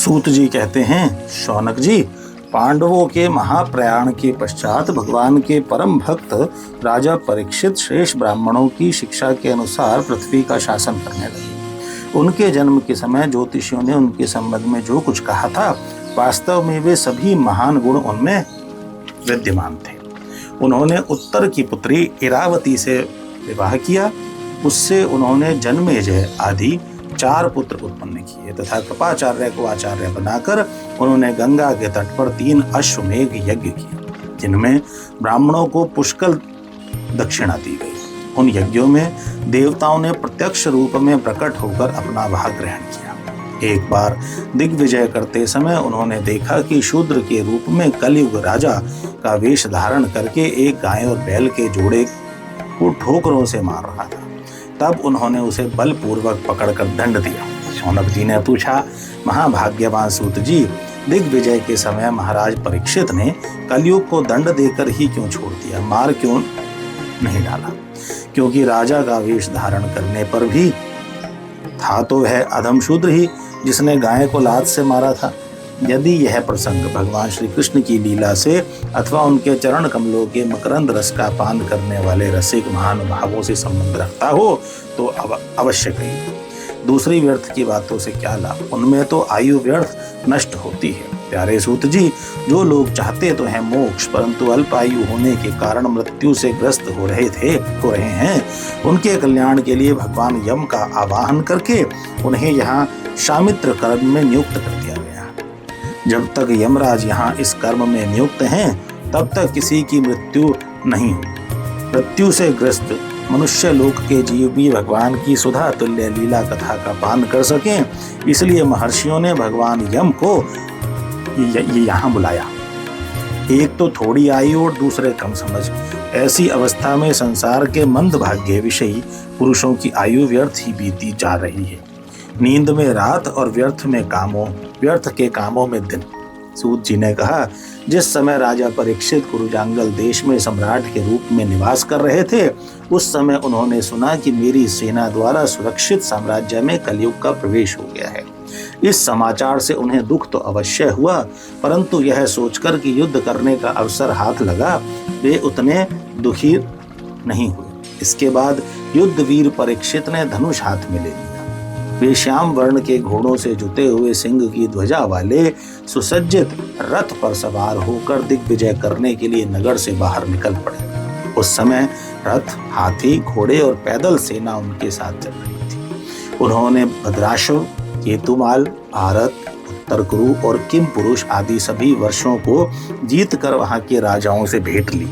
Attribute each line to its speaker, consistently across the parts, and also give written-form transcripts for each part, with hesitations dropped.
Speaker 1: सूत जी कहते हैं, शौनक जी, पांडवों के महाप्रयाण के पश्चात भगवान के परम भक्त राजा परीक्षित शेष ब्राह्मणों की शिक्षा के अनुसार पृथ्वी का शासन करने लगे। उनके जन्म के समय ज्योतिषियों ने उनके संबंध में जो कुछ कहा था, वास्तव में वे सभी महान गुण उनमें विद्यमान थे। उन्होंने उत्तर की पुत्री इरावती से विवाह किया। उससे उन्होंने जन्मेजय आदि 4 पुत्र उत्पन्न किए तथा कृपाचार्य को आचार्य बनाकर उन्होंने गंगा के तट पर 3 अश्वमेघ यज्ञ किए, जिनमें ब्राह्मणों को पुष्कल दक्षिणा दी गई। उन यज्ञों में देवताओं ने प्रत्यक्ष रूप में प्रकट होकर अपना भाग ग्रहण किया। एक बार दिग्विजय करते समय उन्होंने देखा कि शूद्र के रूप में कलयुग राजा का वेश धारण करके एक गाय और बैल के जोड़े को ठोकरों से मार रहा था। तब उन्होंने उसे बलपूर्वक पकड़कर दंड दिया। शौनक जी ने पूछा, महाभाग्यवान सूत जी, दिग्विजय के समय महाराज परीक्षित ने कलयुग को दंड देकर ही क्यों छोड़ दिया, मार क्यों नहीं डाला? क्योंकि राजा का वेश धारण करने पर भी था तो वह अधम शूद्र ही जिसने गाय को लात से मारा था। यदि यह प्रसंग भगवान श्री कृष्ण की लीला से अथवा उनके चरण कमलों के मकरंद रस का पान करने वाले रसिक महानुभावों से संबंध रखता हो तो अवश्य कहिए। दूसरी व्यर्थ की बातों से क्या लाभ, उनमें तो आयु व्यर्थ नष्ट होती है। प्यारे सूत जी, जो लोग चाहते तो हैं मोक्ष परंतु अल्प आयु होने के कारण मृत्यु से ग्रस्त हो रहे हैं, उनके कल्याण के लिए भगवान यम का आवाहन करके उन्हें यहाँ शामित्र कर्म में नियुक्त कर दिया गया। जब तक यमराज यहाँ इस कर्म में नियुक्त हैं, तब तक किसी की मृत्यु नहीं होगी। मृत्यु से ग्रस्त मनुष्य लोक के जीव भी भगवान की सुधा तुल्य लीला कथा का पान कर सकें, इसलिए महर्षियों ने भगवान यम को यहाँ बुलाया। एक तो थोड़ी आयु और दूसरे कम समझ। ऐसी अवस्था में संसार के मंदभाग्य विषयी पुरुषों की आयु व्यर्थ ही बीती जा रही है। नींद में रात और व्यर्थ के कामों में दिन। सूत जी ने कहा, जिस समय राजा परीक्षित कुरुजांगल देश में सम्राट के रूप में निवास कर रहे थे, उस समय उन्होंने सुना कि मेरी सेना द्वारा सुरक्षित साम्राज्य में कलयुग का प्रवेश हो गया है। इस समाचार से उन्हें दुख तो अवश्य हुआ, परंतु यह सोचकर कि युद्ध करने का अवसर हाथ लगा, वे उतने दुखी नहीं हुए। इसके बाद युद्ध वीर परीक्षित ने धनुष हाथ में ले लिया। वे श्याम वर्ण के घोड़ों से जुते हुए सिंह की ध्वजा वाले सुसज्जित रथ पर सवार होकर दिग्विजय करने के लिए नगर से बाहर निकल पड़े। उस समय रथ, हाथी, घोड़े और पैदल सेना उनके साथ चल रही थी। उन्होंने भद्राश्व, केतुमाल, भारत, उत्तर कुरु और किम पुरुष आदि सभी वर्षों को जीतकर वहां के राजाओं से भेंट ली।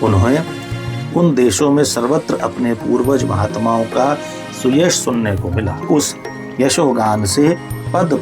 Speaker 1: उन्हें उन देशों में सर्वत्र अपने पूर्वज महात्माओं का सुयश सुनने को मिला। उस यशोगान से पद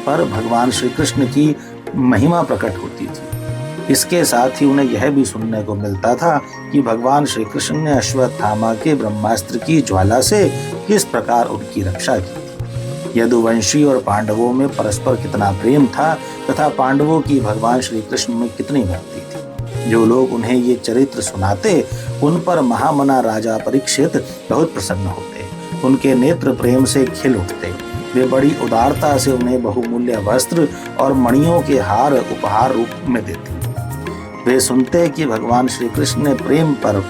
Speaker 1: पर भगवान श्री कृष्ण की महिमा प्रकट होती थी। इसके साथ ही उन्हें यह भी सुनने को मिलता था कि भगवान श्री कृष्ण ने अश्वत्थामा के ब्रह्मास्त्र की ज्वाला से किस प्रकार उनकी रक्षा की। यदुवंशी और पांडवों में परस्पर कितना प्रेम था तथा पांडवों की भगवान श्री कृष्ण में कितनी भक्ति थी। जो लोग उन्हें ये चरित्र सुनाते, उन पर महामना राजा परीक्षित बहुत प्रसन्न होते, उनके नेत्र प्रेम से खिल उठते। वे बड़ी उदारता से उन्हें बहुमूल्य वस्त्र और मणियों के हार उपहार रूप में देते। वे सुनते कि भगवान श्री कृष्ण ने प्रेम पर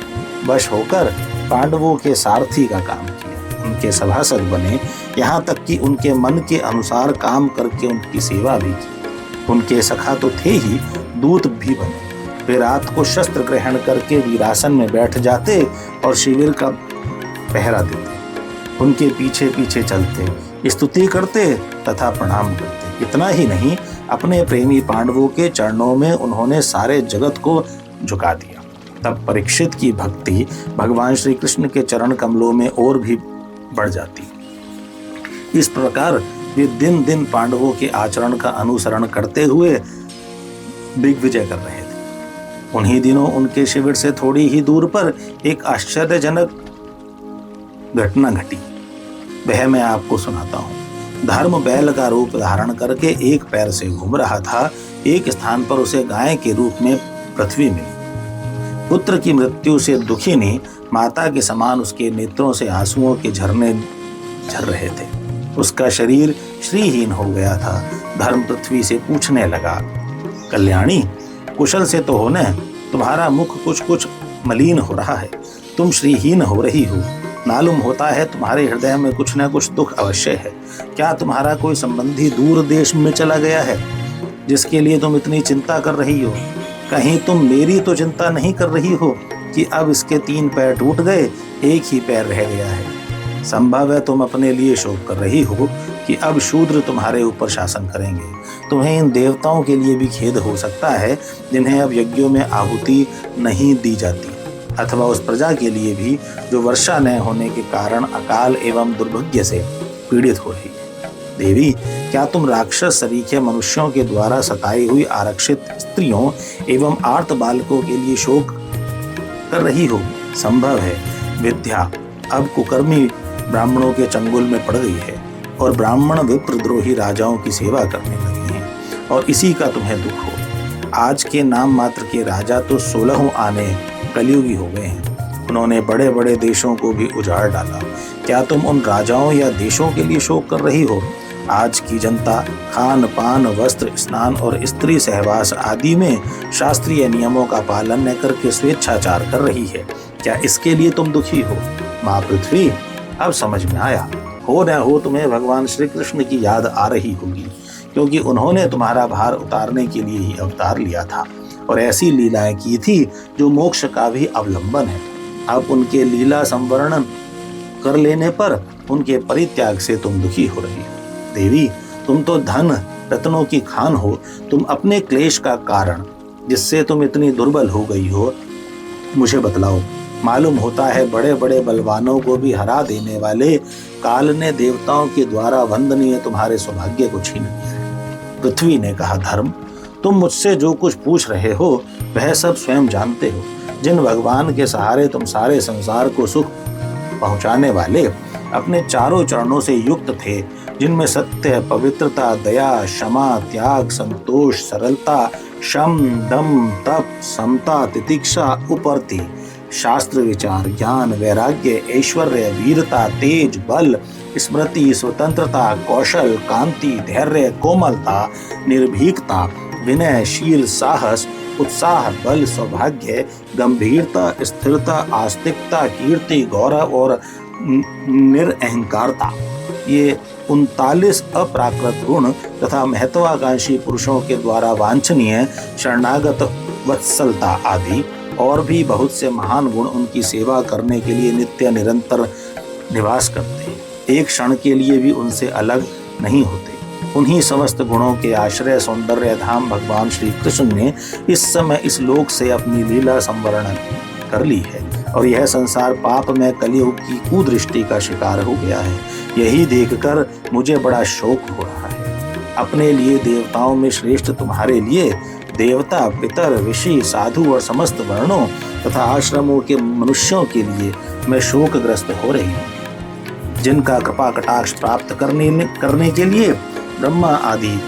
Speaker 1: वश होकर पांडवों के सारथी का काम किया, उनके सभासद बने, यहाँ तक कि उनके मन के अनुसार काम करके उनकी सेवा भी की। उनके सखा तो थे ही, दूत भी बने। वे रात को शस्त्र ग्रहण करके वीरासन में बैठ जाते और शिविर का पहरा देते। उनके पीछे पीछे चलते, स्तुति करते तथा प्रणाम करते। इतना ही नहीं, अपने प्रेमी पांडवों के चरणों में उन्होंने सारे जगत को झुका दिया। तब परीक्षित की भक्ति भगवान श्री कृष्ण के चरण कमलों में और भी बढ़ जाती। इस प्रकार वे दिन दिन पांडवों के आचरण का अनुसरण करते हुए दिग्विजय कर रहे थे। उन्हीं दिनों उनके शिविर से थोड़ी ही दूर पर एक आश्चर्यजनक घटना घटी। वह मैं आपको सुनाता हूँ। धर्म बैल का रूप धारण करके एक पैर से घूम रहा था। एक स्थान पर उसे गाय के रूप में पृथ्वी मिली। पुत्र की मृत्यु से दुखिनी माता के समान उसके नेत्रों से आंसुओं के झरने झर रहे थे। उसका शरीर श्रीहीन हो गया था। धर्म पृथ्वी से पूछने लगा, कल्याणी, कुशल से तो हो न? तुम्हारा मुख कुछ कुछ मलिन हो रहा है, तुम श्रीहीन हो रही हो। मालूम होता है तुम्हारे हृदय में कुछ न कुछ दुख अवश्य है। क्या तुम्हारा कोई संबंधी दूर देश में चला गया है जिसके लिए तुम इतनी चिंता कर रही हो? कहीं तुम मेरी तो चिंता नहीं कर रही हो कि अब इसके 3 पैर टूट गए, एक ही पैर रह गया है। संभव है तुम अपने लिए शोक कर रही हो कि अब शूद्र तुम्हारे ऊपर शासन करेंगे। तुम्हें इन देवताओं के लिए भी खेद हो सकता है जिन्हें अब यज्ञों में आहुति नहीं दी जाती, अथवा उस प्रजा के लिए भी जो वर्षा न होने के कारण अकाल एवं दुर्भाग्य से पीड़ित हो रही है। देवी, क्या तुम राक्षस सरीखे मनुष्यों के द्वारा सताई हुई आरक्षित स्त्रियों एवं आर्त बालकों के लिए शोक कर रही हो? संभव है विद्या अब कुकर्मी ब्राह्मणों के चंगुल में पड़ गई है और ब्राह्मण विप्रद्रोही राजाओं की सेवा करने लगे हैं और इसी का तुम्हें दुख हो। आज के नाम मात्र के राजा तो 16 आने कलयुगी हो गए हैं। उन्होंने बड़े बड़े देशों को भी उजाड़ डाला। क्या तुम उन राजाओं या देशों के लिए शोक कर रही हो? आज की जनता खान पान, वस्त्र, स्नान और स्त्री सहवास आदि में शास्त्रीय नियमों का पालन न करके स्वेच्छाचार कर रही है। क्या इसके लिए तुम दुखी हो? माँ पृथ्वी, अब समझ में आया। हो न हो तुम्हें भगवान श्री कृष्ण की याद आ रही होगी, क्योंकि उन्होंने तुम्हारा भार उतारने के लिए ही अवतार लिया था और ऐसी लीलाएं की थी जो मोक्ष का भी अवलंबन है। अब उनके लीला संवर्णन कर लेने पर उनके परित्याग से तुम दुखी हो रही हो। देवी, तुम तो धन रत्नों की खान हो। तुम अपने क्लेश का कारण, जिससे तुम इतनी दुर्बल हो गई हो, मुझे बतलाओ। मालूम होता है बड़े बड़े बलवानों को भी हरा देने वाले काल ने देवताओं के द्वारा वंदनीय तुम्हारे सौभाग्य को छीन लिया है। पृथ्वी ने कहा, धर्म, तुम मुझसे जो कुछ पूछ रहे हो वह सब स्वयं जानते हो। जिन भगवान के सहारे तुम सारे संसार को सुख पहुंचाने वाले अपने चारों चरणों से युक्त थे, जिनमें सत्य, पवित्रता, दया, क्षमा, त्याग, संतोष, सरलता, शम, दम, तप, समता, तितिक्षा, उपरति, शास्त्र विचार, ज्ञान, वैराग्य, ऐश्वर्य, वीरता, तेज, बल, स्मृति, स्वतंत्रता, कौशल, कांति, धैर्य, कोमलता, निर्भीकता, विनय, शील, साहस, उत्साह, बल, सौभाग्य, गंभीरता, स्थिरता, आस्तिकता, कीर्ति, गौरव और निरअहंकारता, ये 39 अप्राकृत गुण तथा महत्वाकांक्षी पुरुषों के द्वारा वांछनीय शरणागत वत्सलता आदि और भी बहुत से महान गुण उनकी सेवा करने के लिए नित्य निरंतर निवास करते हैं। एक क्षण के लिए भी उनसे अलग नहीं होते। उन्हीं समस्त गुणों के आश्रय सौंदर्य धाम भगवान श्री कृष्ण ने इस समय इस लोक से अपनी लीला संवरण कर ली है और यह संसार पाप में कलियुग की कुदृष्टि का शिकार हो गया है। यही देखकर मुझे बड़ा शोक हो रहा है। अपने लिए देवताओं में श्रेष्ठ तुम्हारे लिए देवता, पितर, ऋषि, साधु और समस्त वर्णों तथा आश्रमों के मनुष्यों के लिए मैं शोकग्रस्त हो रही हूँ। जिनका कृपा कटाक्ष प्राप्त करने के लिए ब्रह्मा आदि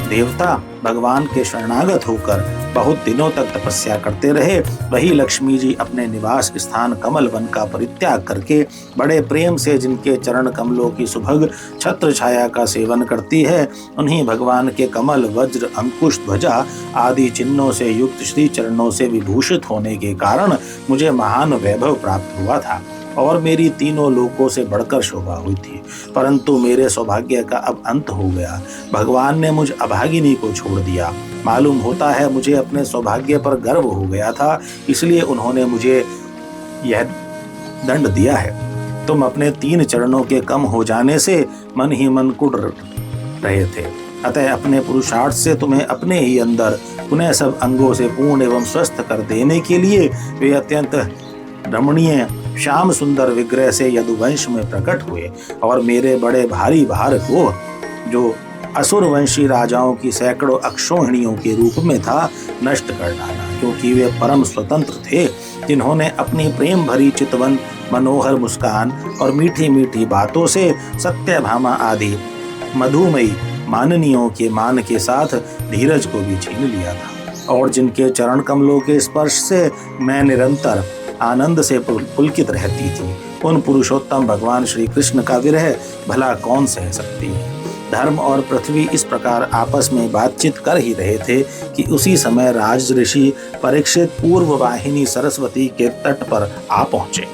Speaker 1: देवता भगवान के शरणागत होकर बहुत दिनों तक तपस्या करते रहे, वही लक्ष्मी जी अपने निवास स्थान कमल वन का परित्याग करके बड़े प्रेम से जिनके चरण कमलों की सुभग छत्र छाया का सेवन करती है, उन्हीं भगवान के कमल, वज्र, अंकुश, ध्वजा आदि चिन्हों से युक्त श्री चरणों से विभूषित होने के कारण मुझे महान वैभव प्राप्त हुआ था और मेरी तीनों लोकों से बढ़कर शोभा हुई थी। परंतु मेरे सौभाग्य का अब अंत हो गया। भगवान ने मुझ अभागिनी को छोड़ दिया। मालूम होता है मुझे अपने सौभाग्य पर गर्व हो गया था, इसलिए उन्होंने मुझे यह दंड दिया है। तुम अपने 3 चरणों के कम हो जाने से मन ही मन कुढ़ रहे थे, अतः अपने पुरुषार्थ से तुम्हें अपने ही अंदर पुनः सब अंगों से पूर्ण एवं स्वस्थ कर देने के लिए वे अत्यंत रमणीय श्याम सुंदर विग्रह से यदुवंश में प्रकट हुए और मेरे बड़े भारी भार को, जो असुर वंशी राजाओं की सैकड़ों अक्षोहिणियों के रूप में था, नष्ट कर डाला। क्योंकि वे परम स्वतंत्र थे, जिन्होंने अपनी प्रेम भरी चितवन, मनोहर मुस्कान और मीठी मीठी बातों से सत्यभामा आदि मधुमयी माननियों के मान के साथ धीरज को भी छीन लिया था और जिनके चरण कमलों के स्पर्श से मैं निरंतर आनंद से पुलकित रहती थी। उन पुरुषोत्तम भगवान श्री कृष्ण का विरह भला कौन सह सकती है। धर्म और पृथ्वी इस प्रकार आपस में बातचीत कर ही रहे थे कि उसी समय राज ऋषि परीक्षित पूर्व वाहिनी सरस्वती के तट पर आ पहुंचे।